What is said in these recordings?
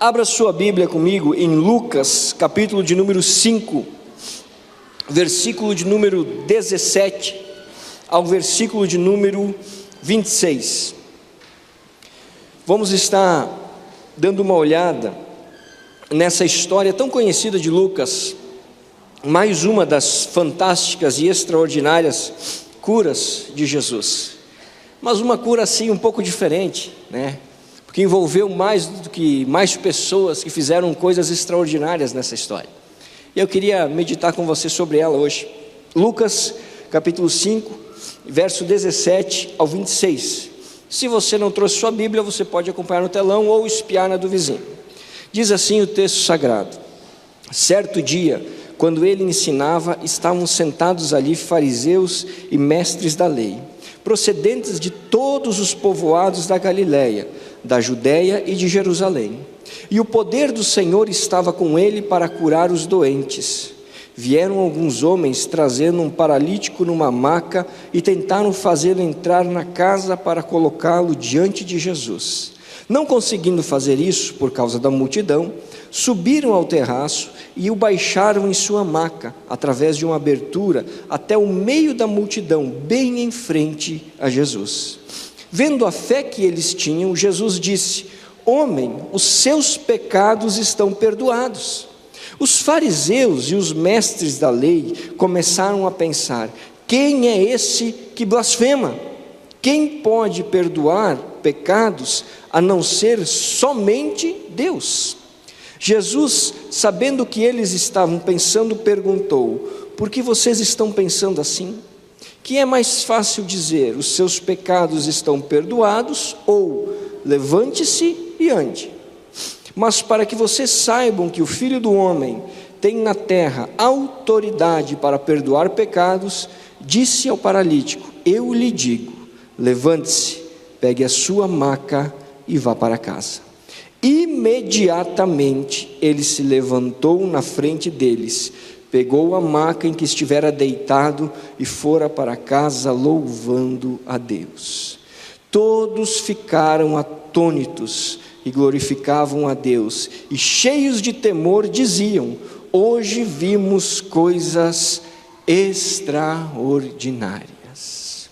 Abra sua Bíblia comigo em Lucas, capítulo de número 5, versículo de número 17 ao versículo de número 26. Vamos estar dando uma olhada nessa história tão conhecida de Lucas, mais uma das fantásticas e extraordinárias curas de Jesus, mas uma cura assim um pouco diferente, né? Porque envolveu mais pessoas que fizeram coisas extraordinárias nessa história. E eu queria meditar com você sobre ela hoje. Lucas capítulo 5, verso 17 ao 26. Se você não trouxe sua Bíblia, você pode acompanhar no telão ou espiar na do vizinho. Diz assim o texto sagrado: certo dia, quando ele ensinava, estavam sentados ali fariseus e mestres da lei, procedentes de todos os povoados da Galileia, da Judéia e de Jerusalém. E o poder do Senhor estava com ele para curar os doentes. Vieram alguns homens trazendo um paralítico numa maca e tentaram fazê-lo entrar na casa para colocá-lo diante de Jesus. Não conseguindo fazer isso por causa da multidão, subiram ao terraço e o baixaram em sua maca, através de uma abertura, até o meio da multidão, bem em frente a Jesus. Vendo a fé que eles tinham, Jesus disse: homem, os seus pecados estão perdoados. Os fariseus e os mestres da lei começaram a pensar: quem é esse que blasfema? Quem pode perdoar pecados a não ser somente Deus? Jesus, sabendo o que eles estavam pensando, perguntou: por que vocês estão pensando assim? Que é mais fácil dizer: os seus pecados estão perdoados, ou levante-se e ande? Mas para que vocês saibam que o Filho do Homem tem na terra autoridade para perdoar pecados, disse ao paralítico: eu lhe digo, levante-se, pegue a sua maca e vá para casa. Imediatamente ele se levantou na frente deles, pegou a maca em que estivera deitado e fora para casa louvando a Deus. Todos ficaram atônitos e glorificavam a Deus, e cheios de temor diziam: hoje vimos coisas extraordinárias.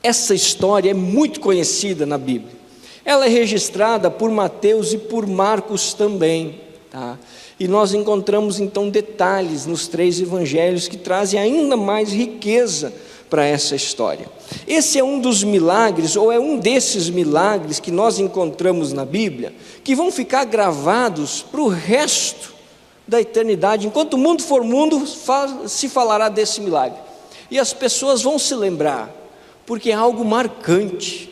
Essa história é muito conhecida na Bíblia. Ela é registrada por Mateus e por Marcos também, tá? E nós encontramos então detalhes nos três evangelhos que trazem ainda mais riqueza para essa história. Esse é um dos milagres, ou é um desses milagres que nós encontramos na Bíblia, que vão ficar gravados para o resto da eternidade. Enquanto o mundo for mundo, se falará desse milagre, e as pessoas vão se lembrar, porque é algo marcante,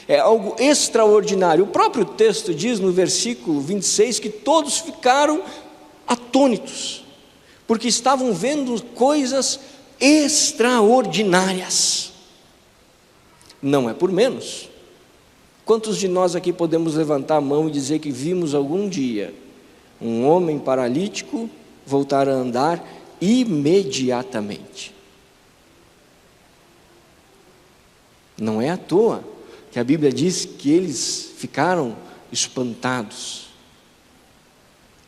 é algo extraordinário. O próprio texto diz no versículo 26 que todos ficaram atônitos, porque estavam vendo coisas extraordinárias. Não é por menos. Quantos de nós aqui podemos levantar a mão e dizer que vimos algum dia um homem paralítico voltar a andar imediatamente? Não é à toa que a Bíblia diz que eles ficaram espantados.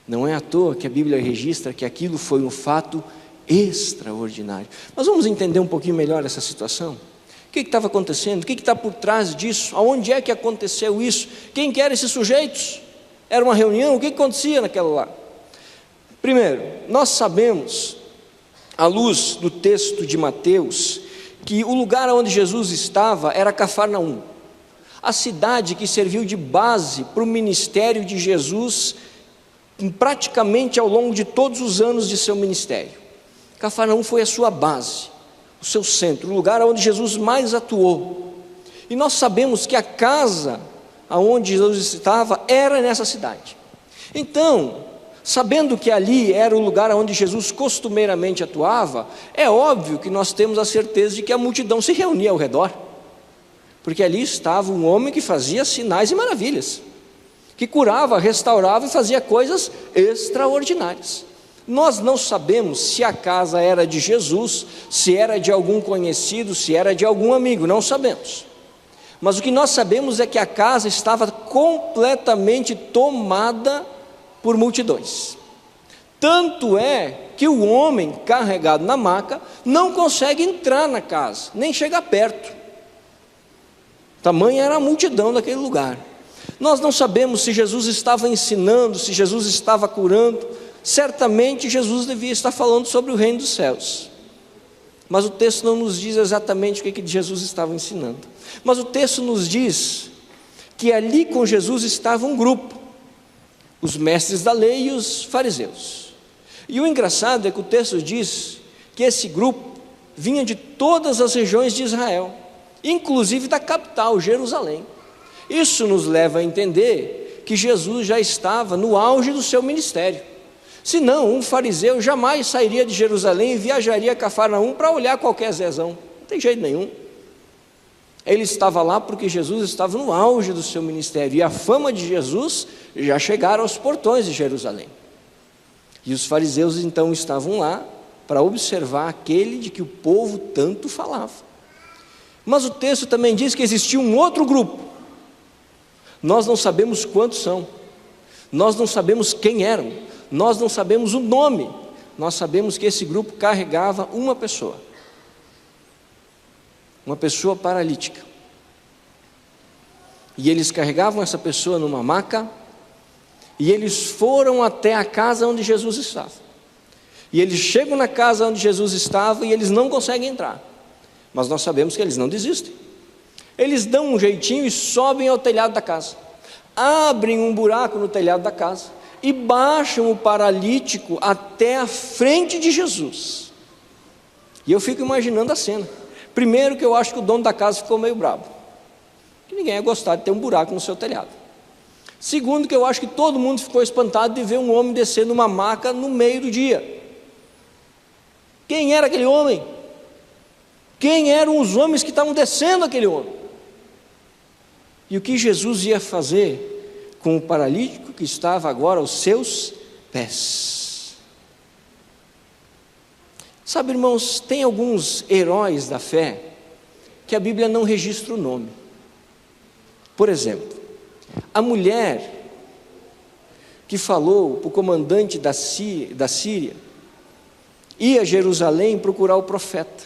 Não é à toa que a Bíblia registra que aquilo foi um fato extraordinário. Nós vamos entender um pouquinho melhor essa situação. O que estava acontecendo? O que está por trás disso? Aonde é que aconteceu isso? Quem que eram esses sujeitos? Era uma reunião? O que acontecia naquela lá? Primeiro, nós sabemos, à luz do texto de Mateus, que o lugar onde Jesus estava era Cafarnaum, a cidade que serviu de base para o ministério de Jesus praticamente ao longo de todos os anos de seu ministério. Cafarnaum foi a sua base, o seu centro, o lugar onde Jesus mais atuou. E nós sabemos que a casa onde Jesus estava era nessa cidade. Então, sabendo que ali era o lugar onde Jesus costumeiramente atuava, é óbvio que nós temos a certeza de que a multidão se reunia ao redor, porque ali estava um homem que fazia sinais e maravilhas, que curava, restaurava e fazia coisas extraordinárias. Nós não sabemos se a casa era de Jesus, se era de algum conhecido, se era de algum amigo, não sabemos. Mas o que nós sabemos é que a casa estava completamente tomada por multidões. Tanto é que o homem carregado na maca não consegue entrar na casa, nem chegar perto. Tamanha era a multidão daquele lugar. Nós não sabemos se Jesus estava ensinando, se Jesus estava curando. Certamente Jesus devia estar falando sobre o reino dos céus. Mas o texto não nos diz exatamente o que Jesus estava ensinando. Mas o texto nos diz que ali com Jesus estava um grupo, os mestres da lei e os fariseus. E o engraçado é que o texto diz que esse grupo vinha de todas as regiões de Israel, inclusive da capital, Jerusalém. Isso nos leva a entender que Jesus já estava no auge do seu ministério. Senão, um fariseu jamais sairia de Jerusalém e viajaria a Cafarnaum para olhar qualquer zezão. Não tem jeito nenhum. Ele estava lá porque Jesus estava no auge do seu ministério, e a fama de Jesus já chegara aos portões de Jerusalém. E os fariseus então estavam lá para observar aquele de que o povo tanto falava. Mas o texto também diz que existia um outro grupo. Nós não sabemos quantos são, nós não sabemos quem eram, nós não sabemos o nome. Nós sabemos que esse grupo carregava uma pessoa paralítica. E eles carregavam essa pessoa numa maca, e eles foram até a casa onde Jesus estava. E eles chegam na casa onde Jesus estava e eles não conseguem entrar. Mas nós sabemos que eles não desistem. Eles dão um jeitinho e sobem ao telhado da casa, abrem um buraco no telhado da casa e baixam o paralítico até a frente de Jesus. E eu fico imaginando a cena. Primeiro, que eu acho que o dono da casa ficou meio bravo, que ninguém ia gostar de ter um buraco no seu telhado. Segundo, que eu acho que todo mundo ficou espantado de ver um homem descer numa maca no meio do dia. Quem era aquele homem? Quem eram os homens que estavam descendo aquele homem? E o que Jesus ia fazer com o paralítico que estava agora aos seus pés? Sabe, irmãos, tem alguns heróis da fé que a Bíblia não registra o nome. Por exemplo, a mulher que falou para o comandante da Síria ir a Jerusalém procurar o profeta.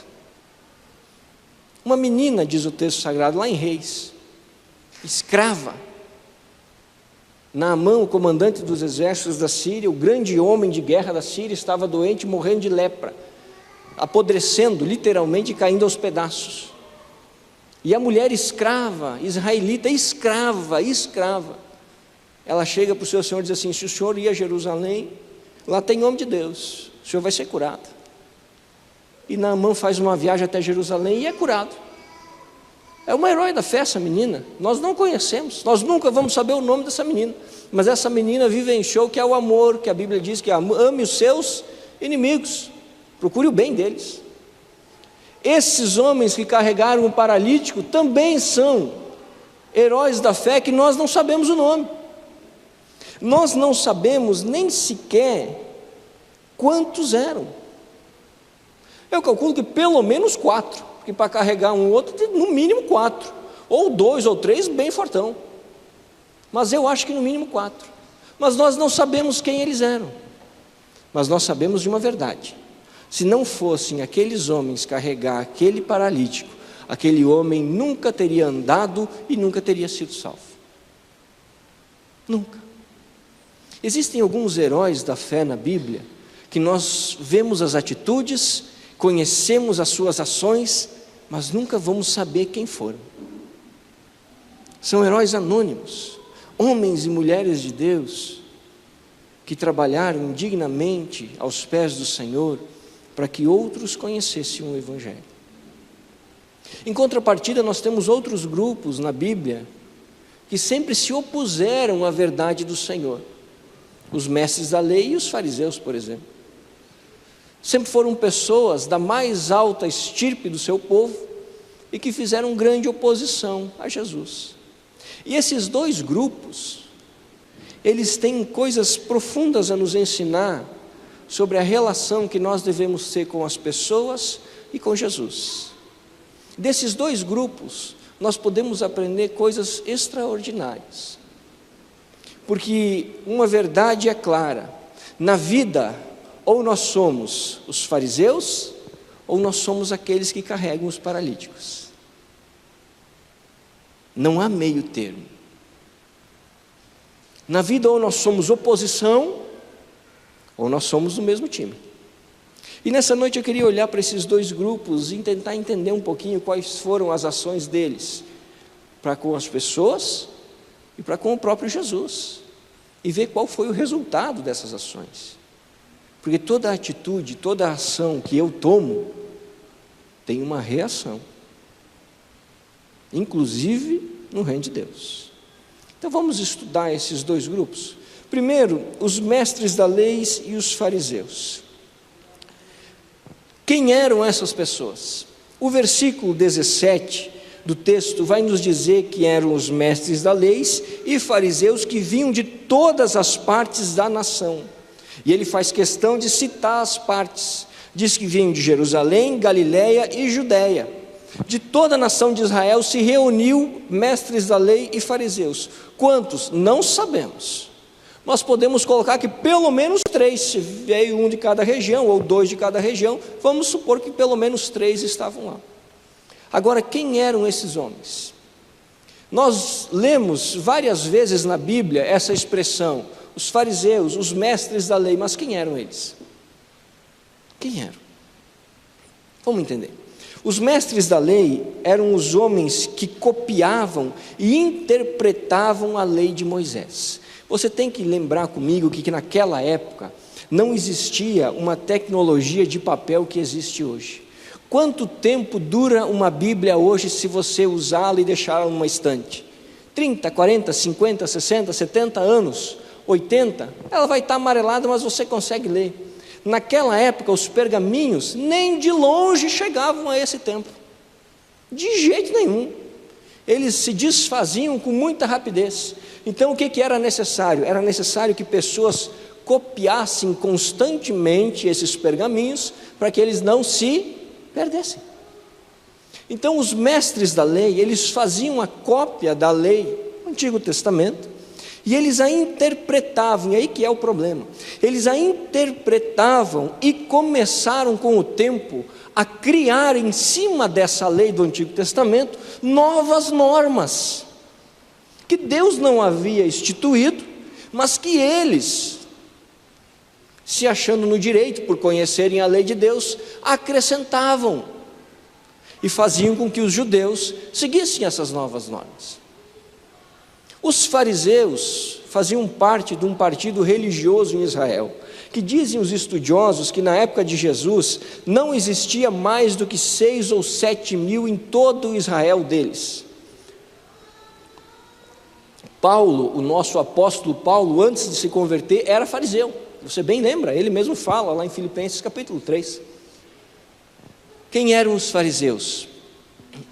Uma menina, diz o texto sagrado, lá em Reis, escrava. Naamã, o comandante dos exércitos da Síria, o grande homem de guerra da Síria, estava doente, morrendo de lepra, apodrecendo, literalmente caindo aos pedaços. E a mulher escrava, israelita, escrava, ela chega para o seu senhor e diz assim: se o senhor ir a Jerusalém, lá tem homem de Deus, o senhor vai ser curado. E Naamã faz uma viagem até Jerusalém e é curado. É uma herói da fé essa menina. Nós não conhecemos, nós nunca vamos saber o nome dessa menina, mas essa menina vivenciou que é o amor, que a Bíblia diz que ame os seus inimigos, procure o bem deles. Esses homens que carregaram o paralítico também são heróis da fé que nós não sabemos o nome. Nós não sabemos nem sequer quantos eram. Eu calculo que pelo menos 4, porque para carregar um outro, no mínimo 4, ou 2 ou 3, bem fortão. Mas eu acho que no mínimo 4. Mas nós não sabemos quem eles eram. Mas nós sabemos de uma verdade: se não fossem aqueles homens carregar aquele paralítico, aquele homem nunca teria andado e nunca teria sido salvo. Nunca. Existem alguns heróis da fé na Bíblia que nós vemos as atitudes, conhecemos as suas ações, mas nunca vamos saber quem foram. São heróis anônimos, homens e mulheres de Deus que trabalharam indignamente aos pés do Senhor para que outros conhecessem o Evangelho. Em contrapartida, nós temos outros grupos na Bíblia que sempre se opuseram à verdade do Senhor. Os mestres da lei e os fariseus, por exemplo. Sempre foram pessoas da mais alta estirpe do seu povo e que fizeram grande oposição a Jesus. E esses dois grupos, eles têm coisas profundas a nos ensinar sobre a relação que nós devemos ter com as pessoas e com Jesus. Desses dois grupos, nós podemos aprender coisas extraordinárias. Porque uma verdade é clara: na vida, ou nós somos os fariseus, ou nós somos aqueles que carregam os paralíticos. Não há meio termo. Na vida, ou nós somos oposição, ou nós somos do mesmo time. E nessa noite eu queria olhar para esses dois grupos e tentar entender um pouquinho quais foram as ações deles, para com as pessoas e para com o próprio Jesus, e ver qual foi o resultado dessas ações. Porque toda atitude, toda ação que eu tomo, tem uma reação, inclusive no reino de Deus. Então vamos estudar esses dois grupos. Primeiro, os mestres da lei e os fariseus. Quem eram essas pessoas? O versículo 17 do texto vai nos dizer que eram os mestres da lei e fariseus que vinham de todas as partes da nação. E ele faz questão de citar as partes. Diz que vinham de Jerusalém, Galiléia e Judéia. De toda a nação de Israel se reuniu mestres da lei e fariseus. Quantos? Não sabemos. Nós podemos colocar que pelo menos 3, se veio um de cada região, ou 2 de cada região, vamos supor que pelo menos 3 estavam lá. Agora, quem eram esses homens? Nós lemos várias vezes na Bíblia essa expressão, os fariseus, os mestres da lei, mas quem eram eles? Quem eram? Vamos entender. Os mestres da lei eram os homens que copiavam e interpretavam a lei de Moisés. Você tem que lembrar comigo que naquela época não existia uma tecnologia de papel que existe hoje. Quanto tempo dura uma Bíblia hoje se você usá-la e deixá-la numa estante? 30, 40, 50, 60, 70 anos, 80? Ela vai estar amarelada, mas você consegue ler. Naquela época, os pergaminhos nem de longe chegavam a esse tempo. De jeito nenhum. Eles se desfaziam com muita rapidez. Então o que era necessário? Era necessário que pessoas copiassem constantemente esses pergaminhos para que eles não se perdessem. Então os mestres da lei, eles faziam a cópia da lei, do Antigo Testamento, e eles a interpretavam, e aí que é o problema. Eles a interpretavam e começaram com o tempo a criar em cima dessa lei do Antigo Testamento novas normas que Deus não havia instituído, mas que eles, se achando no direito por conhecerem a lei de Deus, acrescentavam e faziam com que os judeus seguissem essas novas normas. Os fariseus faziam parte de um partido religioso em Israel, que dizem os estudiosos que na época de Jesus não existia mais do que 6 ou 7 mil em todo o Israel deles. Paulo, o nosso apóstolo Paulo, antes de se converter, era fariseu. Você bem lembra, ele mesmo fala lá em Filipenses capítulo 3. Quem eram os fariseus?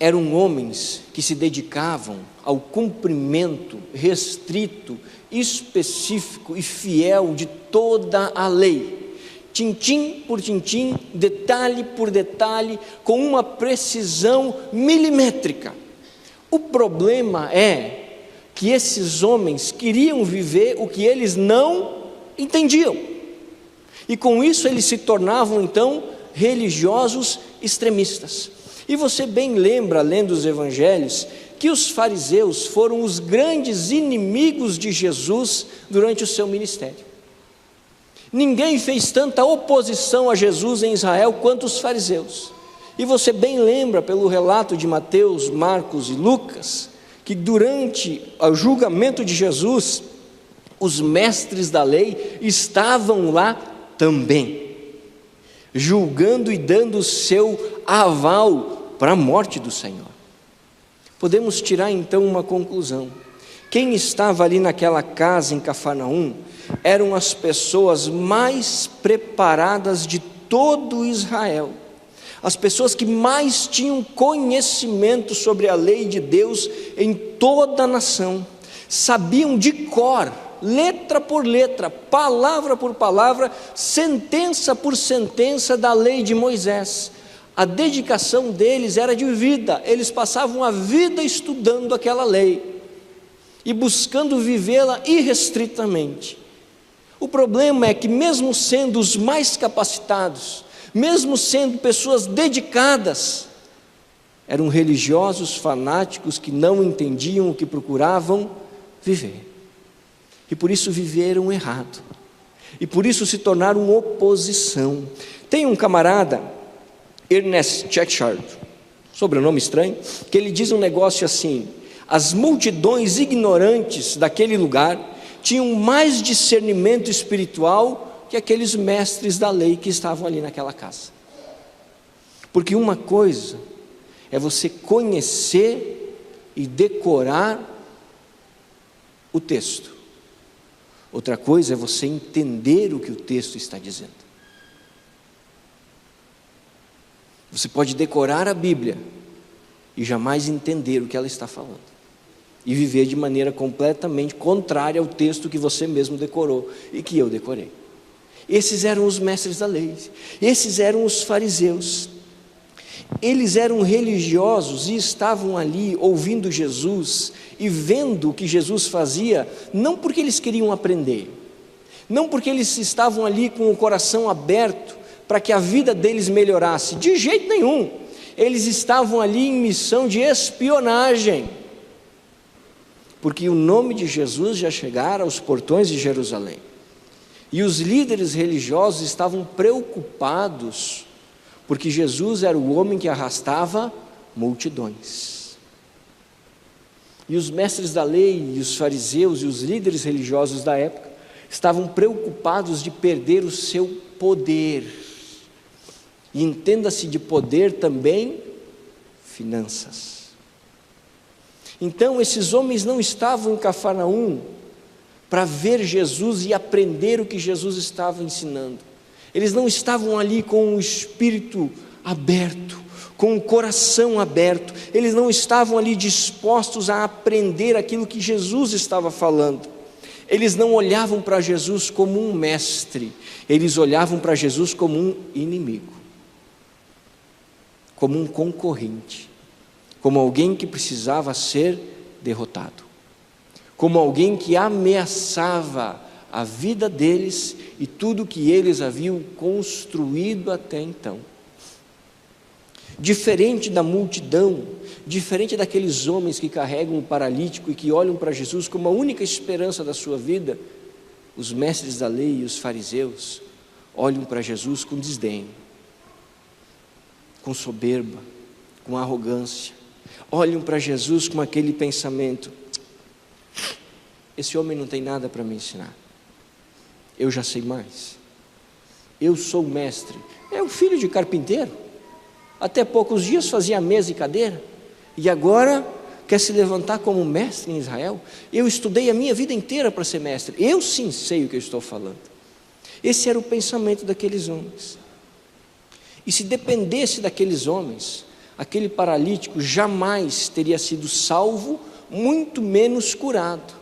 Eram homens que se dedicavam ao cumprimento restrito, específico e fiel de toda a lei, tintim por tintim, detalhe por detalhe, com uma precisão milimétrica. O problema é que esses homens queriam viver o que eles não entendiam, e com isso eles se tornavam então religiosos extremistas. E você bem lembra, lendo os evangelhos, que os fariseus foram os grandes inimigos de Jesus durante o seu ministério. Ninguém fez tanta oposição a Jesus em Israel quanto os fariseus. E você bem lembra, pelo relato de Mateus, Marcos e Lucas, que durante o julgamento de Jesus, os mestres da lei estavam lá também, julgando e dando o seu aval para a morte do Senhor. Podemos tirar então uma conclusão: quem estava ali naquela casa em Cafarnaum eram as pessoas mais preparadas de todo Israel, as pessoas que mais tinham conhecimento sobre a lei de Deus em toda a nação, sabiam de cor, letra por letra, palavra por palavra, sentença por sentença da lei de Moisés. A dedicação deles era de vida, eles passavam a vida estudando aquela lei e buscando vivê-la irrestritamente. O problema é que, mesmo sendo os mais capacitados, mesmo sendo pessoas dedicadas, eram religiosos fanáticos que não entendiam o que procuravam viver, e por isso viveram errado, e por isso se tornaram oposição. Tem um camarada, Ernest Cheshire, sobrenome estranho, que ele diz um negócio assim: as multidões ignorantes daquele lugar tinham mais discernimento espiritual que aqueles mestres da lei que estavam ali naquela casa. Porque uma coisa é você conhecer e decorar o texto, outra coisa é você entender o que o texto está dizendo. Você pode decorar a Bíblia e jamais entender o que ela está falando, e viver de maneira completamente contrária ao texto que você mesmo decorou e que eu decorei. Esses eram os mestres da lei, esses eram os fariseus. Eles eram religiosos e estavam ali ouvindo Jesus e vendo o que Jesus fazia, não porque eles queriam aprender, não porque eles estavam ali com o coração aberto para que a vida deles melhorasse, de jeito nenhum. Eles estavam ali em missão de espionagem, porque o nome de Jesus já chegara aos portões de Jerusalém, e os líderes religiosos estavam preocupados, porque Jesus era o homem que arrastava multidões. E os mestres da lei, e os fariseus, e os líderes religiosos da época, estavam preocupados de perder o seu poder, e entenda-se de poder também, finanças. Então esses homens não estavam em Cafarnaum para ver Jesus e aprender o que Jesus estava ensinando. Eles não estavam ali com o espírito aberto, com o coração aberto. Eles não estavam ali dispostos a aprender aquilo que Jesus estava falando. Eles não olhavam para Jesus como um mestre, eles olhavam para Jesus como um inimigo, como um concorrente, como alguém que precisava ser derrotado, como alguém que ameaçava a vida deles e tudo que eles haviam construído até então. Diferente da multidão, diferente daqueles homens que carregam um paralítico e que olham para Jesus como a única esperança da sua vida, os mestres da lei e os fariseus olham para Jesus com desdém, com soberba, com arrogância. Olham para Jesus com aquele pensamento: esse homem não tem nada para me ensinar, eu já sei mais, eu sou o mestre, é um filho de carpinteiro, até poucos dias fazia mesa e cadeira, e agora quer se levantar como mestre em Israel? Eu estudei a minha vida inteira para ser mestre, eu sim sei o que eu estou falando. Esse era o pensamento daqueles homens. E se dependesse daqueles homens, aquele paralítico jamais teria sido salvo, muito menos curado.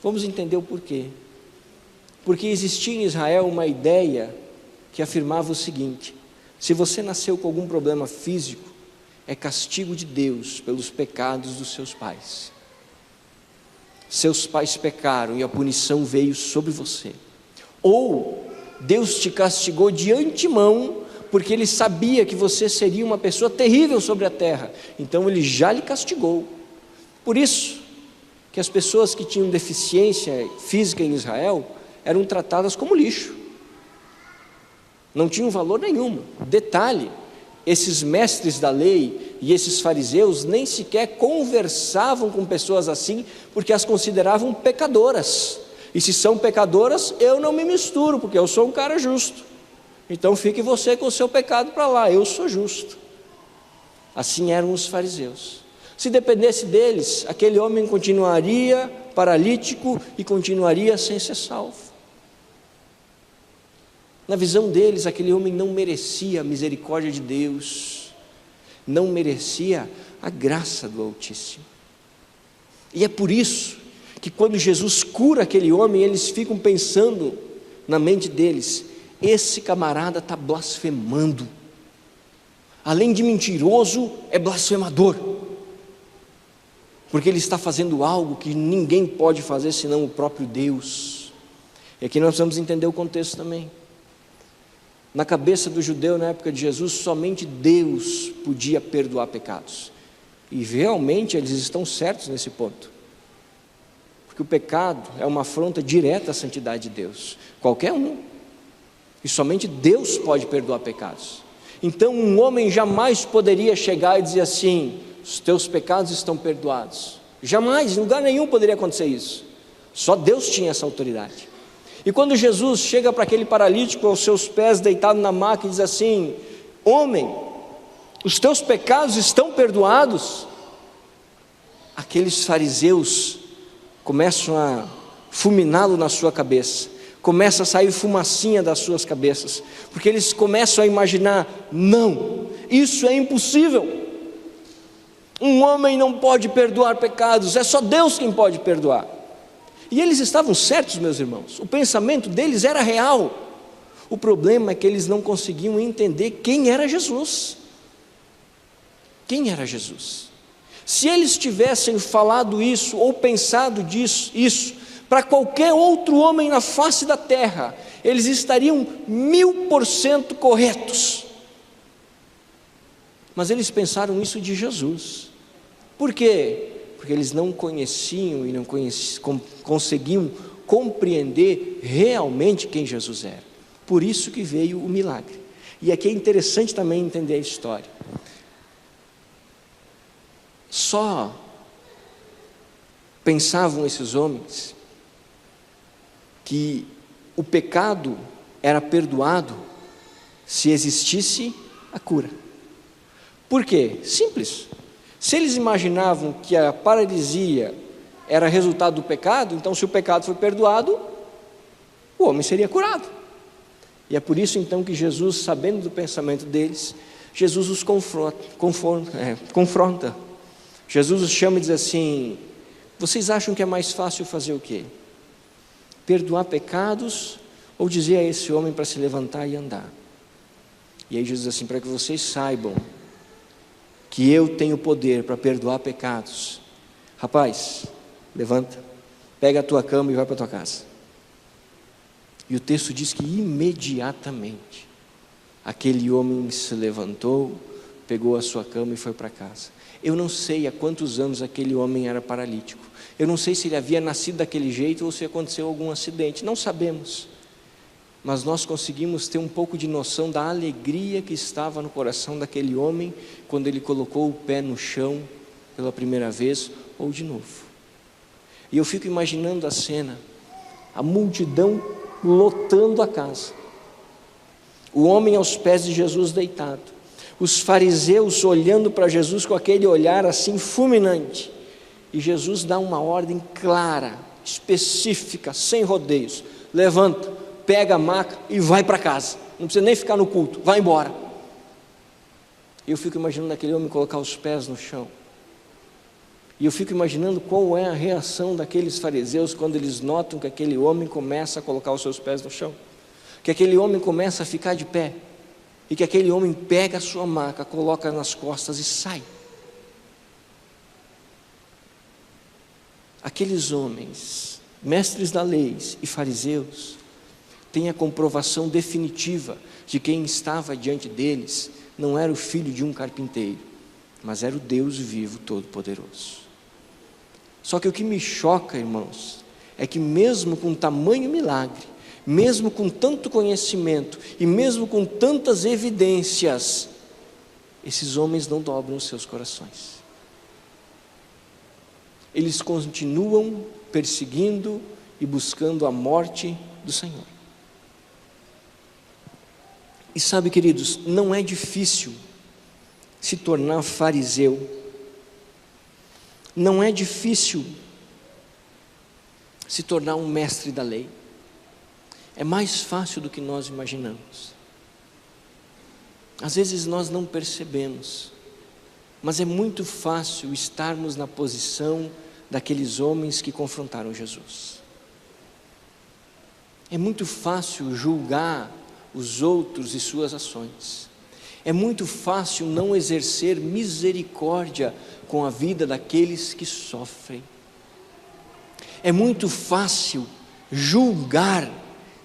Vamos entender o porquê. Porque existia em Israel uma ideia que afirmava o seguinte: se você nasceu com algum problema físico, é castigo de Deus pelos pecados dos seus pais. Seus pais pecaram e a punição veio sobre você. Ou Deus te castigou de antemão, porque Ele sabia que você seria uma pessoa terrível sobre a terra, então Ele já lhe castigou. Por isso que as pessoas que tinham deficiência física em Israel eram tratadas como lixo, não tinham valor nenhum. Detalhe, esses mestres da lei e esses fariseus nem sequer conversavam com pessoas assim, porque as consideravam pecadoras, e se são pecadoras, eu não me misturo, porque eu sou um cara justo, então fique você com o seu pecado para lá, eu sou justo. Assim eram os fariseus. Se dependesse deles, aquele homem continuaria paralítico e continuaria sem ser salvo. Na visão deles, aquele homem não merecia a misericórdia de Deus, não merecia a graça do Altíssimo. E é por isso que quando Jesus cura aquele homem, eles ficam pensando na mente deles: esse camarada está blasfemando. além de mentiroso, é blasfemador, porque ele está fazendo algo que ninguém pode fazer senão o próprio Deus. E aqui nós precisamos entender o contexto também. Na cabeça do judeu na época de Jesus, somente Deus podia perdoar pecados, e realmente eles estão certos nesse ponto, porque o pecado é uma afronta direta à santidade de Deus, qualquer um, e somente Deus pode perdoar pecados. Então um homem jamais poderia chegar e dizer assim: os teus pecados estão perdoados. Jamais, em lugar nenhum poderia acontecer isso. Só Deus tinha essa autoridade. E quando Jesus chega para aquele paralítico aos seus pés, deitado na maca, e diz assim: homem, os teus pecados estão perdoados, aqueles fariseus começam a fulminá-lo na sua cabeça, começa a sair fumacinha das suas cabeças, porque eles começam a imaginar: não, isso é impossível, um homem não pode perdoar pecados, é só Deus quem pode perdoar. E eles estavam certos, meus irmãos, o pensamento deles era real. O problema é que eles não conseguiam entender quem era Jesus. Quem era Jesus? Se eles tivessem falado isso, ou pensado isso para qualquer outro homem na face da terra, eles estariam 1000% corretos. Mas eles pensaram isso de Jesus. Por quê? Porque eles não conheciam e não conseguiam compreender realmente quem Jesus era. Por isso que veio o milagre. E aqui é interessante também entender a história. Só pensavam esses homens que o pecado era perdoado se existisse a cura. Por quê? Simples. Se eles imaginavam que a paralisia era resultado do pecado, então se o pecado foi perdoado, o homem seria curado. E é por isso então que Jesus, sabendo do pensamento deles, Jesus os confronta. Jesus os chama e diz assim: vocês acham que é mais fácil fazer o quê? Perdoar pecados ou dizer a esse homem para se levantar e andar? E aí Jesus diz assim: para que vocês saibam que eu tenho poder para perdoar pecados, rapaz, levanta, pega a tua cama e vai para a tua casa. E o texto diz que imediatamente aquele homem se levantou, pegou a sua cama e foi para casa. Eu não sei há quantos anos aquele homem era paralítico, eu não sei se ele havia nascido daquele jeito ou se aconteceu algum acidente, não sabemos. Mas nós conseguimos ter um pouco de noção da alegria que estava no coração daquele homem quando ele colocou o pé no chão pela primeira vez ou de novo. E eu fico imaginando a cena, a multidão lotando a casa, o homem aos pés de Jesus deitado, os fariseus olhando para Jesus com aquele olhar assim fulminante, e Jesus dá uma ordem clara, específica, sem rodeios: levanta, pega a maca e vai para casa, não precisa nem ficar no culto, vai embora. Eu fico imaginando aquele homem colocar os pés no chão, e eu fico imaginando qual é a reação daqueles fariseus quando eles notam que aquele homem começa a colocar os seus pés no chão, que aquele homem começa a ficar de pé, e que aquele homem pega a sua maca, coloca nas costas e sai. Aqueles homens, mestres da lei e fariseus, têm a comprovação definitiva de quem estava diante deles não era o filho de um carpinteiro, mas era o Deus vivo todo-poderoso. Só que o que me choca, irmãos, é que mesmo com tamanho milagre, mesmo com tanto conhecimento e mesmo com tantas evidências, esses homens não dobram os seus corações. Eles continuam perseguindo e buscando a morte do Senhor. E sabe, queridos, não é difícil se tornar fariseu, não é difícil se tornar um mestre da lei, é mais fácil do que nós imaginamos. Às vezes nós não percebemos, mas é muito fácil estarmos na posição daqueles homens que confrontaram Jesus. É muito fácil julgar os outros e suas ações. É muito fácil não exercer misericórdia com a vida daqueles que sofrem. É muito fácil julgar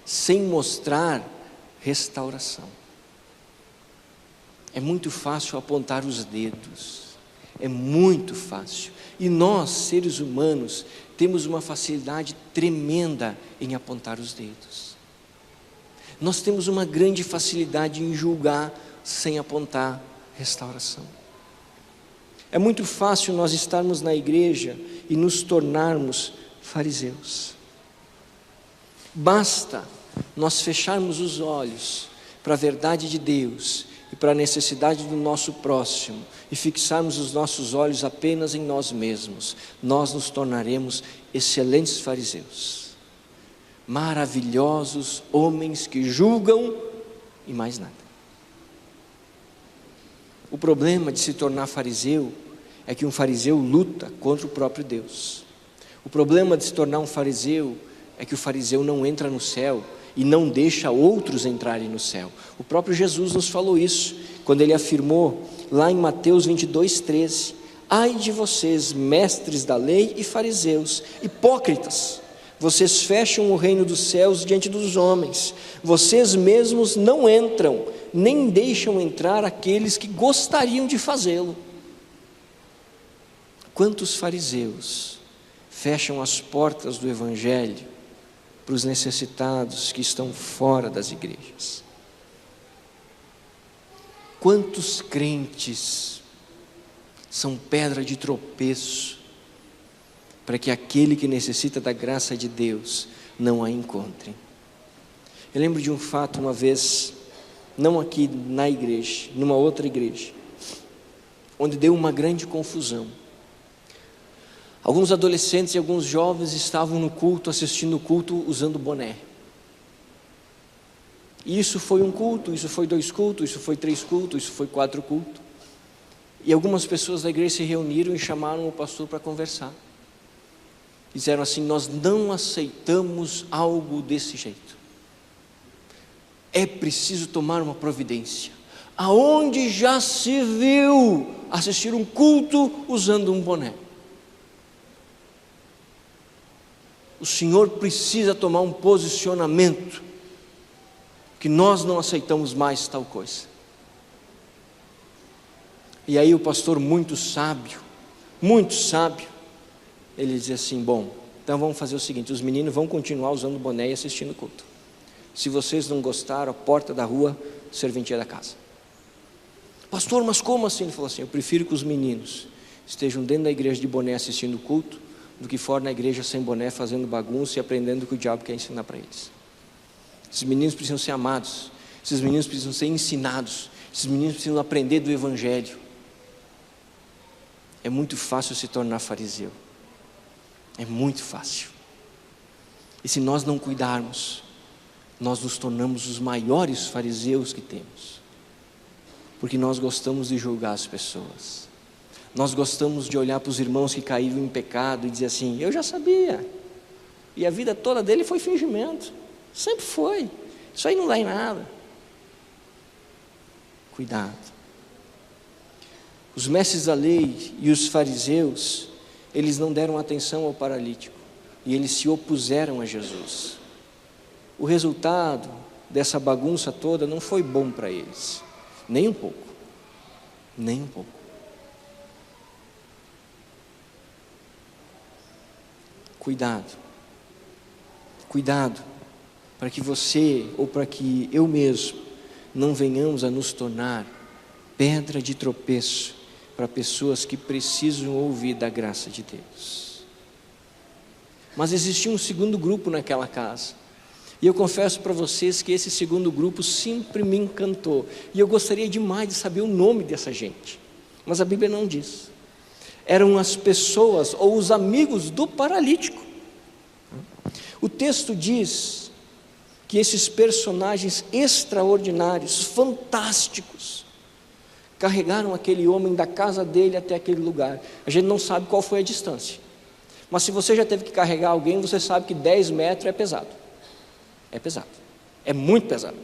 sem mostrar restauração. É muito fácil apontar os dedos. É muito fácil. E nós, seres humanos, temos uma facilidade tremenda em apontar os dedos. Nós temos uma grande facilidade em julgar sem apontar restauração. É muito fácil nós estarmos na igreja e nos tornarmos fariseus. Basta nós fecharmos os olhos para a verdade de Deus e para a necessidade do nosso próximo e fixarmos os nossos olhos apenas em nós mesmos, nós nos tornaremos excelentes fariseus, maravilhosos homens que julgam e mais nada. O problema de se tornar fariseu é que um fariseu luta contra o próprio Deus. O problema de se tornar um fariseu é que o fariseu não entra no céu e não deixa outros entrarem no céu. O próprio Jesus nos falou isso, quando ele afirmou lá em Mateus 22:13: ai de vocês, mestres da lei e fariseus, hipócritas, vocês fecham o reino dos céus diante dos homens, vocês mesmos não entram, nem deixam entrar aqueles que gostariam de fazê-lo. Quantos fariseus fecham as portas do Evangelho para os necessitados que estão fora das igrejas? Quantos crentes são pedra de tropeço para que aquele que necessita da graça de Deus não a encontre? Eu lembro de um fato uma vez, não aqui na igreja, numa outra igreja, onde deu uma grande confusão. Alguns adolescentes e alguns jovens estavam no culto, assistindo o culto usando boné. E isso foi um culto, isso foi 2 cultos, isso foi 3 cultos, isso foi 4 cultos. E algumas pessoas da igreja se reuniram e chamaram o pastor para conversar. Disseram assim: nós não aceitamos algo desse jeito. É preciso tomar uma providência. Aonde já se viu assistir um culto usando um boné? O Senhor precisa tomar um posicionamento, que nós não aceitamos mais tal coisa. E aí o pastor, muito sábio, ele dizia assim: bom, então vamos fazer o seguinte, os meninos vão continuar usando boné e assistindo o culto. Se vocês não gostaram, a porta da rua, serventia da casa. Pastor, mas como assim? Ele falou assim: eu prefiro que os meninos estejam dentro da igreja de boné assistindo o culto, do que fora na igreja sem boné, fazendo bagunça e aprendendo o que o diabo quer ensinar para eles. Esses meninos precisam ser amados, esses meninos precisam ser ensinados, esses meninos precisam aprender do Evangelho. É muito fácil se tornar fariseu, é muito fácil. E se nós não cuidarmos, nós nos tornamos os maiores fariseus que temos, porque nós gostamos de julgar as pessoas. Nós gostamos de olhar para os irmãos que caíram em pecado e dizer assim: eu já sabia, e a vida toda dele foi fingimento, sempre foi, isso aí não dá em nada. Cuidado. Os mestres da lei e os fariseus, eles não deram atenção ao paralítico, e eles se opuseram a Jesus. O resultado dessa bagunça toda não foi bom para eles, nem um pouco, nem um pouco. Cuidado, para que você ou para que eu mesmo não venhamos a nos tornar pedra de tropeço para pessoas que precisam ouvir da graça de Deus. Mas existia um segundo grupo naquela casa, e eu confesso para vocês que esse segundo grupo sempre me encantou, e eu gostaria demais de saber o nome dessa gente, mas a Bíblia não diz. Eram as pessoas ou os amigos do paralítico. O texto diz que esses personagens extraordinários, fantásticos, carregaram aquele homem da casa dele até aquele lugar. A gente não sabe qual foi a distância, mas se você já teve que carregar alguém, você sabe que 10 metros é pesado, é muito pesado.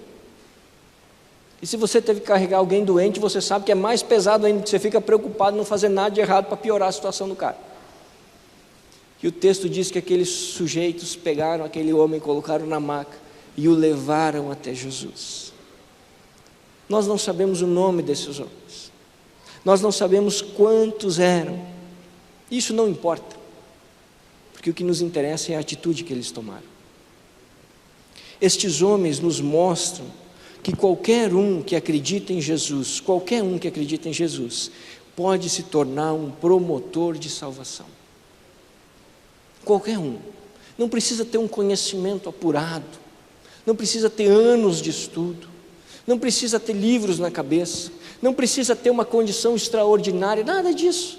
E se você teve que carregar alguém doente, você sabe que é mais pesado ainda, porque você fica preocupado em não fazer nada de errado para piorar a situação do cara. E o texto diz que aqueles sujeitos pegaram aquele homem, colocaram na maca e o levaram até Jesus. Nós não sabemos o nome desses homens, nós não sabemos quantos eram, isso não importa, porque o que nos interessa é a atitude que eles tomaram. Estes homens nos mostram que qualquer um que acredita em Jesus, pode se tornar um promotor de salvação. Qualquer um. Não precisa ter um conhecimento apurado, não precisa ter anos de estudo, não precisa ter livros na cabeça, não precisa ter uma condição extraordinária, nada disso.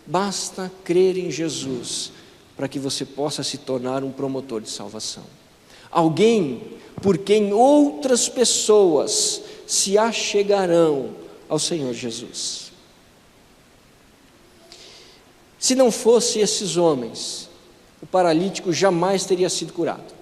Basta crer em Jesus para que você possa se tornar um promotor de salvação. Alguém por quem outras pessoas se achegarão ao Senhor Jesus. Se não fosse esses homens, o paralítico jamais teria sido curado.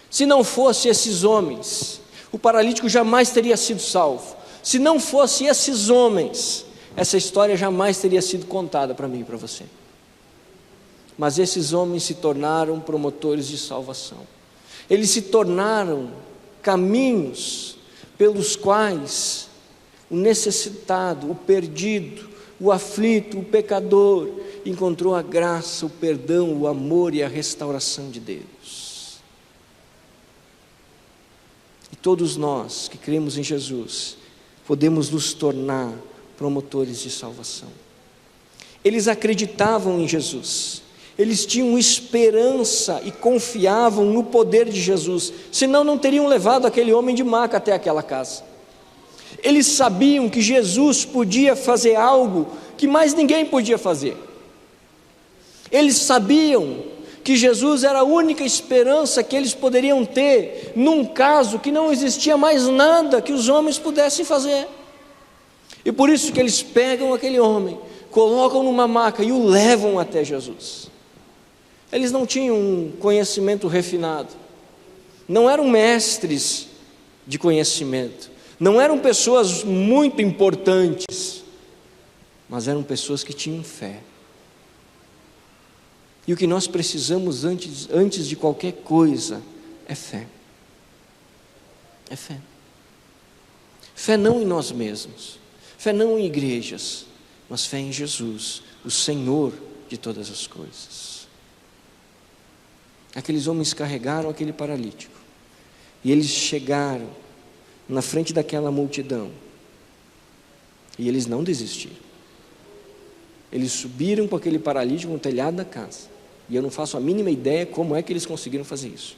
Se não fosse esses homens, o paralítico jamais teria sido salvo. Se não fosse esses homens, essa história jamais teria sido contada para mim e para você. Mas esses homens se tornaram promotores de salvação. Eles se tornaram caminhos pelos quais o necessitado, o perdido, o aflito, o pecador encontrou a graça, o perdão, o amor e a restauração de Deus. E todos nós que cremos em Jesus podemos nos tornar promotores de salvação. Eles acreditavam em Jesus, eles tinham esperança e confiavam no poder de Jesus, senão não teriam levado aquele homem de maca até aquela casa. Eles sabiam que Jesus podia fazer algo que mais ninguém podia fazer. Eles sabiam que Jesus era a única esperança que eles poderiam ter num caso que não existia mais nada que os homens pudessem fazer. E por isso que eles pegam aquele homem, colocam numa maca e o levam até Jesus. Eles não tinham um conhecimento refinado, não eram mestres de conhecimento, não eram pessoas muito importantes, mas eram pessoas que tinham fé. E o que nós precisamos antes de qualquer coisa é fé. É fé. Fé não em nós mesmos, fé não em igrejas, mas fé em Jesus, o Senhor de todas as coisas. Aqueles homens carregaram aquele paralítico e eles chegaram na frente daquela multidão e eles não desistiram. Eles subiram com aquele paralítico no telhado da casa, e eu não faço a mínima ideia como é que eles conseguiram fazer isso.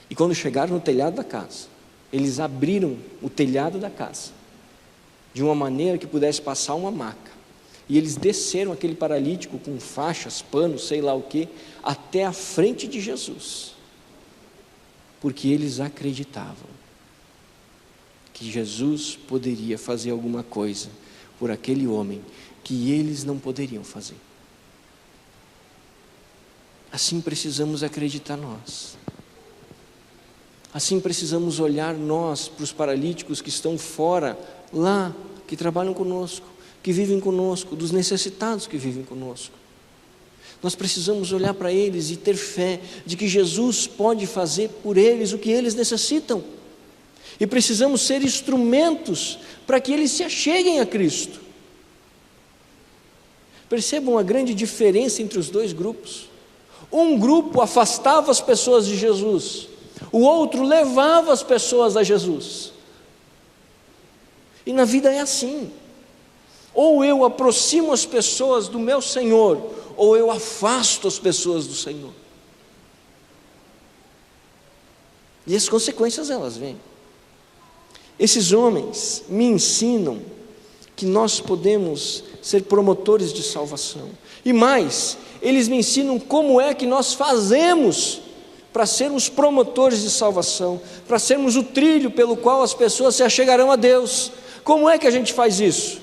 E quando chegaram no telhado da casa, eles abriram o telhado da casa de uma maneira que pudesse passar uma maca, e eles desceram aquele paralítico com faixas, panos, sei lá o que, até a frente de Jesus, porque eles acreditavam que Jesus poderia fazer alguma coisa por aquele homem que eles não poderiam fazer. Assim precisamos acreditar nós. Assim precisamos olhar nós para os paralíticos que estão fora, lá, que trabalham conosco, que vivem conosco, dos necessitados que vivem conosco. Nós precisamos olhar para eles e ter fé de que Jesus pode fazer por eles o que eles necessitam. E precisamos ser instrumentos para que eles se acheguem a Cristo. Percebam a grande diferença entre os dois grupos. Um grupo afastava as pessoas de Jesus, o outro levava as pessoas a Jesus. E na vida é assim: ou eu aproximo as pessoas do meu Senhor, ou eu afasto as pessoas do Senhor. E as consequências elas vêm. Esses homens me ensinam que nós podemos ser promotores de salvação. E mais, eles me ensinam como é que nós fazemos para sermos promotores de salvação, para sermos o trilho pelo qual as pessoas se achegarão a Deus. Como é que a gente faz isso?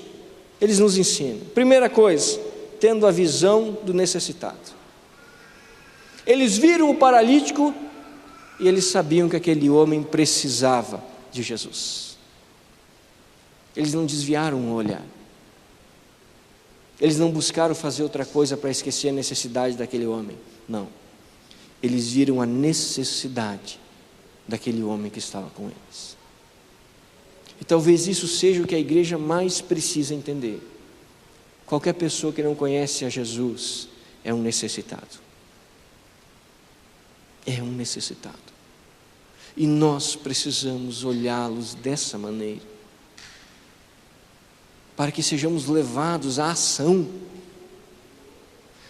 Eles nos ensinam. Primeira coisa, tendo a visão do necessitado. Eles viram o paralítico e eles sabiam que aquele homem precisava de Jesus. Eles não desviaram o olhar. Eles não buscaram fazer outra coisa para esquecer a necessidade daquele homem. Não. Eles viram a necessidade daquele homem que estava com eles. E talvez isso seja o que a igreja mais precisa entender. Qualquer pessoa que não conhece a Jesus é um necessitado. É um necessitado. E nós precisamos olhá-los dessa maneira, para que sejamos levados à ação,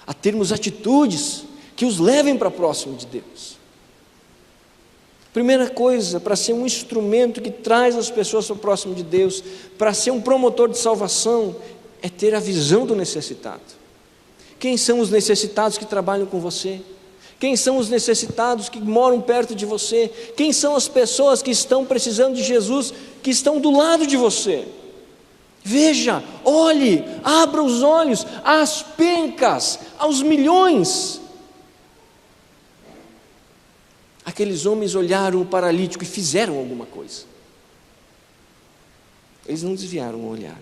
a termos atitudes que os levem para próximo de Deus. Primeira coisa, para ser um instrumento que traz as pessoas para próximo de Deus, para ser um promotor de salvação, é ter a visão do necessitado. Quem são os necessitados que trabalham com você? Quem são os necessitados que moram perto de você? Quem são as pessoas que estão precisando de Jesus, que estão do lado de você? Veja, olhe, abra os olhos às pencas, aos milhões. Aqueles homens olharam o paralítico e fizeram alguma coisa. Eles não desviaram o olhar.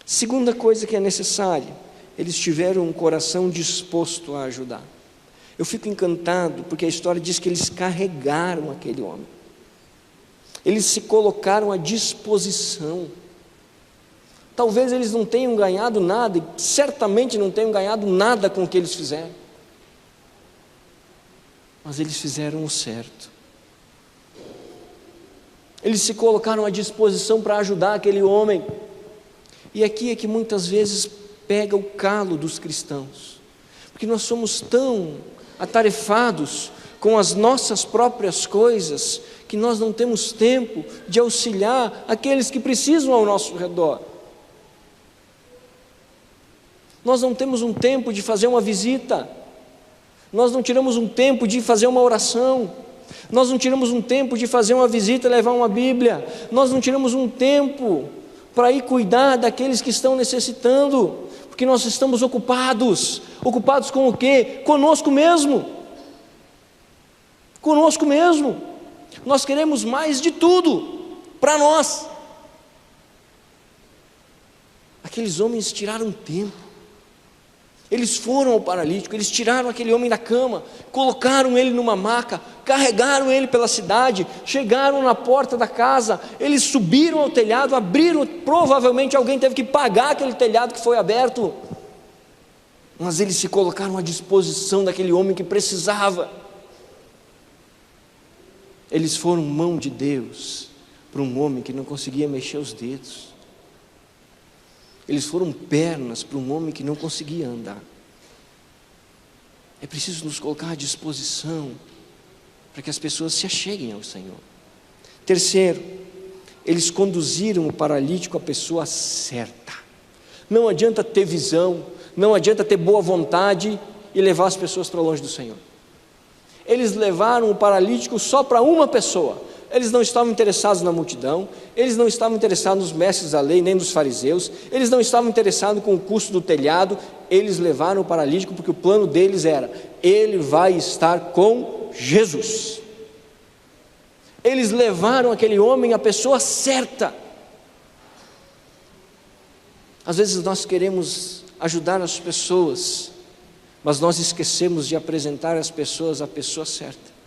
Segunda coisa que é necessária, eles tiveram um coração disposto a ajudar. Eu fico encantado porque a história diz que eles carregaram aquele homem. Eles se colocaram à disposição. Talvez eles não tenham ganhado nada, e certamente não tenham ganhado nada com o que eles fizeram. Mas eles fizeram o certo. Eles se colocaram à disposição para ajudar aquele homem. E aqui é que muitas vezes pega o calo dos cristãos, porque nós somos tão atarefados com as nossas próprias coisas, que nós não temos tempo de auxiliar aqueles que precisam ao nosso redor. Nós não temos um tempo de fazer uma visita, nós não tiramos um tempo de fazer uma oração, nós não tiramos um tempo de fazer uma visita e levar uma Bíblia, nós não tiramos um tempo para ir cuidar daqueles que estão necessitando, porque nós estamos ocupados com o quê? Conosco mesmo. Conosco mesmo. Nós queremos mais de tudo para nós. Aqueles homens tiraram tempo. Eles foram ao paralítico, eles tiraram aquele homem da cama, colocaram ele numa maca, carregaram ele pela cidade, chegaram na porta da casa, eles subiram ao telhado, abriram, provavelmente alguém teve que pagar aquele telhado que foi aberto, mas eles se colocaram à disposição daquele homem que precisava. Eles foram mão de Deus para um homem que não conseguia mexer os dedos. Eles foram pernas para um homem que não conseguia andar. É preciso nos colocar à disposição para que as pessoas se acheguem ao Senhor. Terceiro, eles conduziram o paralítico à pessoa certa. Não adianta ter visão, não adianta ter boa vontade e levar as pessoas para longe do Senhor. Eles levaram o paralítico só para uma pessoa. Eles não estavam interessados na multidão, eles não estavam interessados nos mestres da lei, nem dos fariseus, eles não estavam interessados com o custo do telhado. Eles levaram o paralítico porque o plano deles era: ele vai estar com Jesus. Eles levaram aquele homem à pessoa certa. Às vezes nós queremos ajudar as pessoas, mas nós esquecemos de apresentar às pessoas a pessoa certa.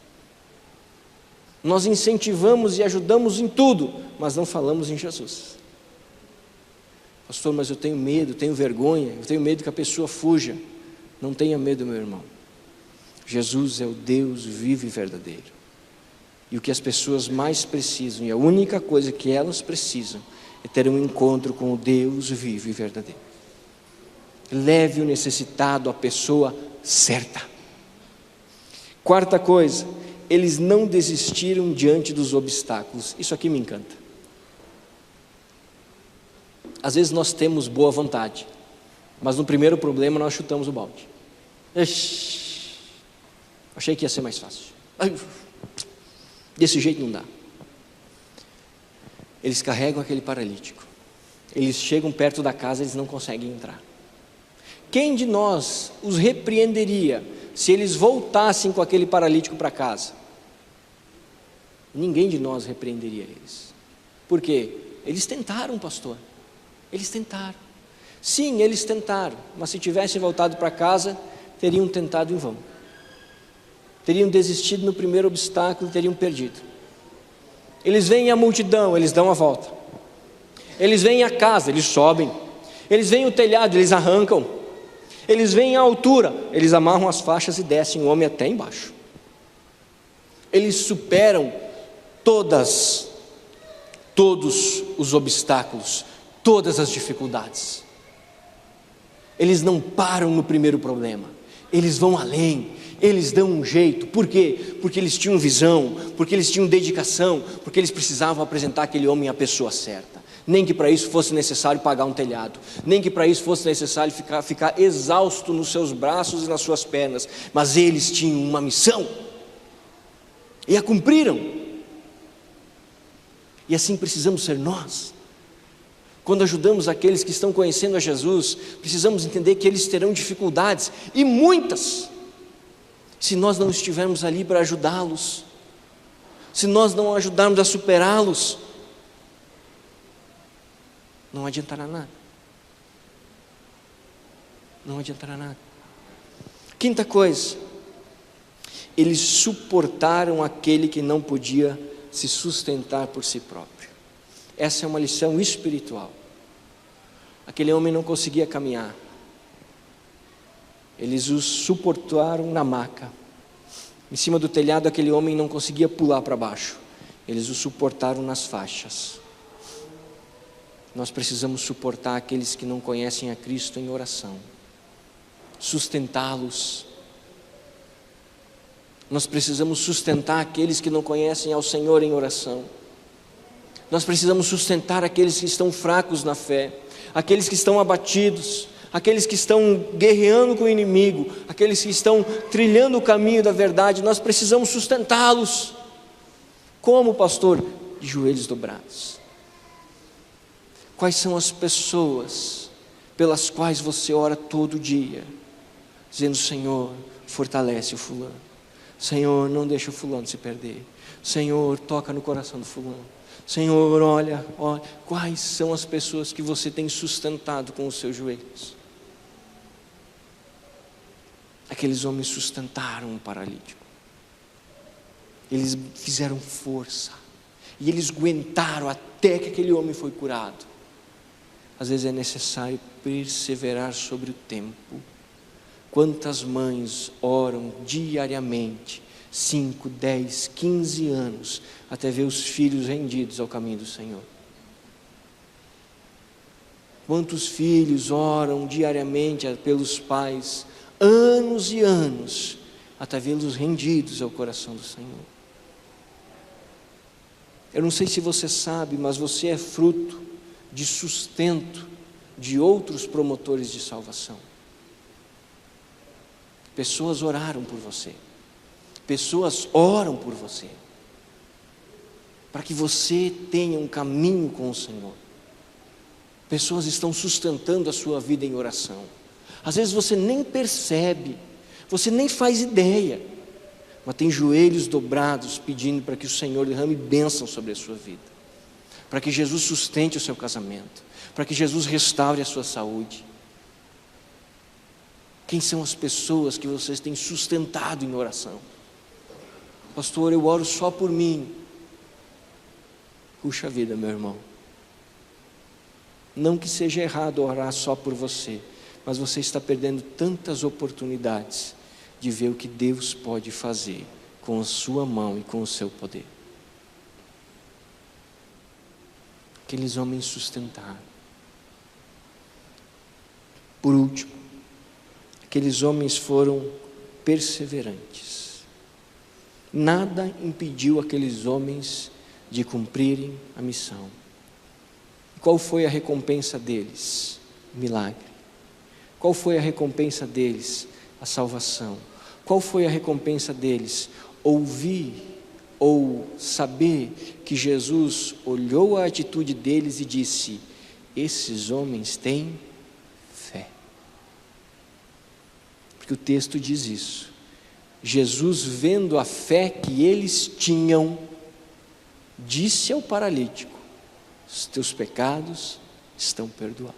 Nós incentivamos e ajudamos em tudo, mas não falamos em Jesus. Pastor, mas eu tenho medo, tenho vergonha, eu tenho medo que a pessoa fuja. Não tenha medo, meu irmão. Jesus é o Deus vivo e verdadeiro. E o que as pessoas mais precisam, e a única coisa que elas precisam, é ter um encontro com o Deus vivo e verdadeiro. Leve o necessitado à pessoa certa. Quarta coisa, eles não desistiram diante dos obstáculos. Isso aqui me encanta. Às vezes nós temos boa vontade, mas no primeiro problema nós chutamos o balde. Achei que ia ser mais fácil. Desse jeito não dá. Eles carregam aquele paralítico. Eles chegam perto da casa, eles não conseguem entrar. Quem de nós os repreenderia se eles voltassem com aquele paralítico para casa? ninguém de nós repreenderia eles. Por quê? Eles tentaram, pastor. Eles tentaram. Sim, eles tentaram, mas se tivessem voltado para casa, teriam tentado em vão. Teriam desistido no primeiro obstáculo e teriam perdido. Eles veem a multidão, eles dão a volta. Eles veem a casa, eles sobem. Eles veem o telhado, eles arrancam. Eles veem a altura, eles amarram as faixas e descem o homem até embaixo. Eles superam todos os obstáculos, todas as dificuldades. Eles não param no primeiro problema, eles vão além, eles dão um jeito. Por quê? Porque eles tinham visão, porque eles tinham dedicação, porque eles precisavam apresentar aquele homem à pessoa certa. Nem que para isso fosse necessário pagar um telhado, nem que para isso fosse necessário ficar exausto nos seus braços e nas suas pernas, mas eles tinham uma missão, e a cumpriram. E assim precisamos ser nós. Quando ajudamos aqueles que estão conhecendo a Jesus, precisamos entender que eles terão dificuldades, e muitas, se nós não estivermos ali para ajudá-los, se nós não ajudarmos a superá-los, não adiantará nada. Não adiantará nada. Quinta coisa, eles suportaram aquele que não podia se sustentar por si próprio. Essa é uma lição espiritual. Aquele homem não conseguia caminhar. Eles o suportaram na maca. Em cima do telhado, aquele homem não conseguia pular para baixo. Eles o suportaram nas faixas. Nós precisamos suportar aqueles que não conhecem a Cristo em oração, sustentá-los. Nós precisamos sustentar aqueles que não conhecem ao Senhor em oração. Nós precisamos sustentar aqueles que estão fracos na fé, aqueles que estão abatidos, aqueles que estão guerreando com o inimigo, aqueles que estão trilhando o caminho da verdade. Nós precisamos sustentá-los. Como, pastor? De joelhos dobrados. Quais são as pessoas pelas quais você ora todo dia, dizendo: Senhor, fortalece o fulano, Senhor, não deixa o fulano se perder, Senhor, toca no coração do fulano, Senhor, olha, quais são as pessoas que você tem sustentado com os seus joelhos? Aqueles homens sustentaram o paralítico, eles fizeram força, e eles aguentaram até que aquele homem foi curado. Às vezes é necessário perseverar sobre o tempo. Quantas mães oram diariamente, 5, 10, 15 anos, até ver os filhos rendidos ao caminho do Senhor? Quantos filhos oram diariamente pelos pais, anos e anos, até vê-los rendidos ao coração do Senhor? Eu não sei se você sabe, mas você é fruto de sustento de outros promotores de salvação. Pessoas oraram por você, pessoas oram por você, para que você tenha um caminho com o Senhor. Pessoas estão sustentando a sua vida em oração. Às vezes você nem percebe, você nem faz ideia, mas tem joelhos dobrados pedindo para que o Senhor derrame bênção sobre a sua vida, para que Jesus sustente o seu casamento, para que Jesus restaure a sua saúde. Quem são as pessoas que vocês têm sustentado em oração? Pastor, eu oro só por mim. Puxa vida, meu irmão, não que seja errado orar só por você, mas você está perdendo tantas oportunidades de ver o que Deus pode fazer com a sua mão e com o seu poder. Aqueles homens sustentaram. Por último, aqueles homens foram perseverantes. Nada impediu aqueles homens de cumprirem a missão. Qual foi a recompensa deles? Milagre. Qual foi a recompensa deles? A salvação. Qual foi a recompensa deles? Ouvir ou saber que Jesus olhou a atitude deles e disse: esses homens têm fé. Porque o texto diz isso. Jesus, vendo a fé que eles tinham, disse ao paralítico: os teus pecados estão perdoados.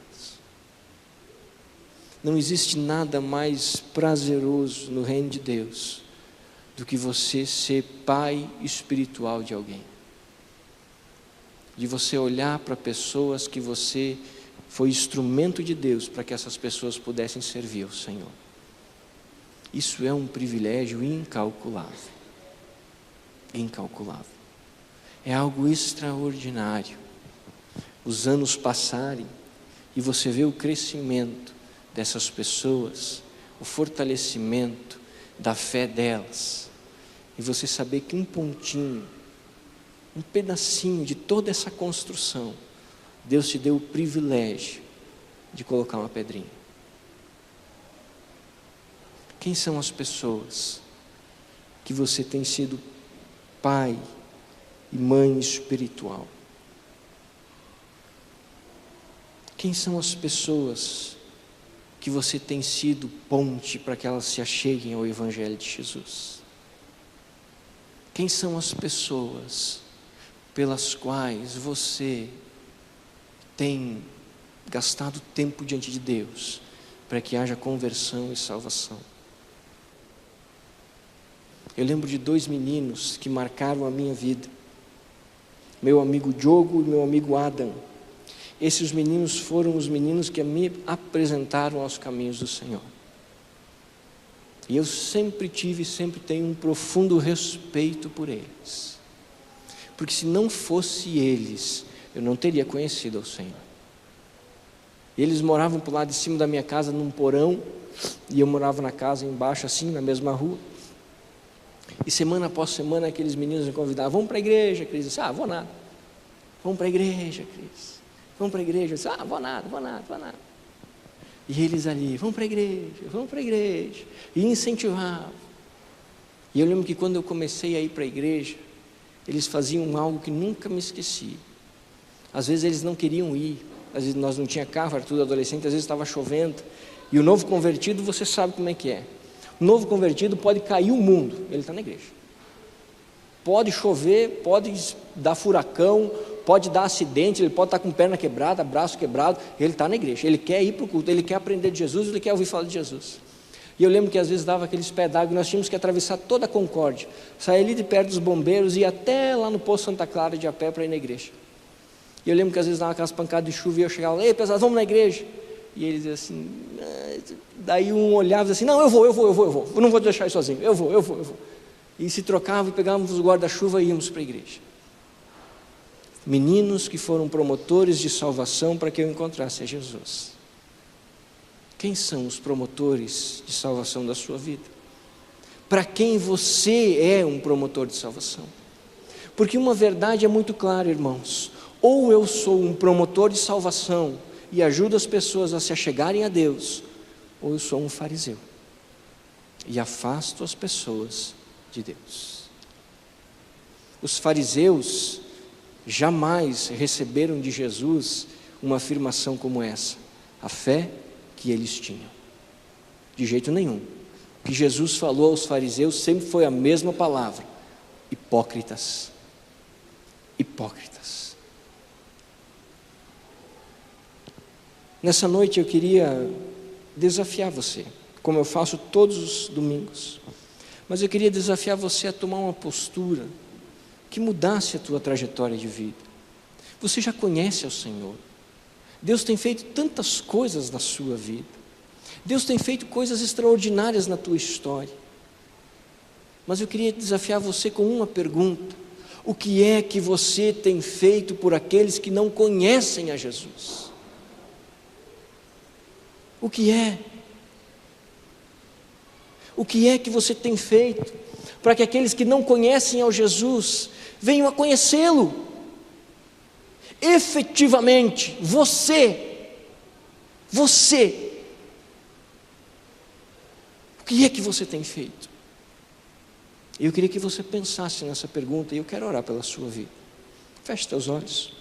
Não existe nada mais prazeroso no reino de Deus do que você ser pai espiritual de alguém, de você olhar para pessoas que você foi instrumento de Deus para que essas pessoas pudessem servir ao Senhor. Isso é um privilégio incalculável, incalculável, é algo extraordinário. Os anos passarem e você vê o crescimento dessas pessoas, o fortalecimento da fé delas, e você saber que um pontinho, um pedacinho de toda essa construção, Deus te deu o privilégio de colocar uma pedrinha. Quem são as pessoas que você tem sido pai e mãe espiritual? Quem são as pessoas que você tem sido ponte para que elas se acheguem ao Evangelho de Jesus? Quem são as pessoas pelas quais você tem gastado tempo diante de Deus para que haja conversão e salvação? Eu lembro de 2 meninos que marcaram a minha vida, meu amigo Diogo e meu amigo Adam. Esses meninos foram os meninos que me apresentaram aos caminhos do Senhor. E eu sempre tive e sempre tenho um profundo respeito por eles. Porque se não fosse eles, eu não teria conhecido ao Senhor. Eles moravam para o lado de cima da minha casa, num porão, e eu morava na casa embaixo, assim, na mesma rua. E semana após semana, aqueles meninos me convidavam: vamos para a igreja, Cris. Eu disse: vou nada. Vamos para a igreja, Cris. Vamos para a igreja. Eu disse: vou nada. E eles ali: vamos para a igreja. E incentivavam. E eu lembro que quando eu comecei a ir para a igreja, eles faziam algo que nunca me esqueci. Às vezes eles não queriam ir, às vezes nós não tinha carro, era tudo adolescente, às vezes estava chovendo, e o novo convertido, você sabe como é que é. O novo convertido pode cair o mundo, ele está na igreja. Pode chover, pode dar furacão, pode dar acidente, ele pode estar com perna quebrada, braço quebrado, ele está na igreja, ele quer ir para o culto, ele quer aprender de Jesus, ele quer ouvir falar de Jesus. E eu lembro que às vezes dava aqueles pés d'água, nós tínhamos que atravessar toda a Concórdia, sair ali de perto dos bombeiros e ir até lá no Poço Santa Clara de a pé para ir na igreja. E eu lembro que às vezes dava aquelas pancadas de chuva e eu chegava lá: ei, pessoal, vamos na igreja. E eles diziam assim, daí um olhava e dizia assim: não, eu vou, eu não vou te deixar aí sozinho, eu vou. E se trocavam e pegávamos o guarda-chuva e íamos para a igreja. Meninos que foram promotores de salvação para que eu encontrasse a Jesus. Quem são os promotores de salvação da sua vida? Para quem você é um promotor de salvação? Porque uma verdade é muito clara, irmãos: ou eu sou um promotor de salvação e ajudo as pessoas a se achegarem a Deus, ou eu sou um fariseu e afasto as pessoas de Deus. Os fariseus jamais receberam de Jesus uma afirmação como essa: a fé que eles tinham. De jeito nenhum. O que Jesus falou aos fariseus sempre foi a mesma palavra: hipócritas. Hipócritas. Nessa noite eu queria desafiar você, como eu faço todos os domingos, mas eu queria desafiar você a tomar uma postura que mudasse a tua trajetória de vida. Você já conhece ao Senhor. Deus tem feito tantas coisas na sua vida. Deus tem feito coisas extraordinárias na tua história. Mas eu queria desafiar você com uma pergunta: o que é que você tem feito por aqueles que não conhecem a Jesus? O que é? O que é que você tem feito para que aqueles que não conhecem ao Jesus venham a conhecê-lo? Efetivamente, você, o que é que você tem feito? Eu queria que você pensasse nessa pergunta e eu quero orar pela sua vida. Feche teus olhos.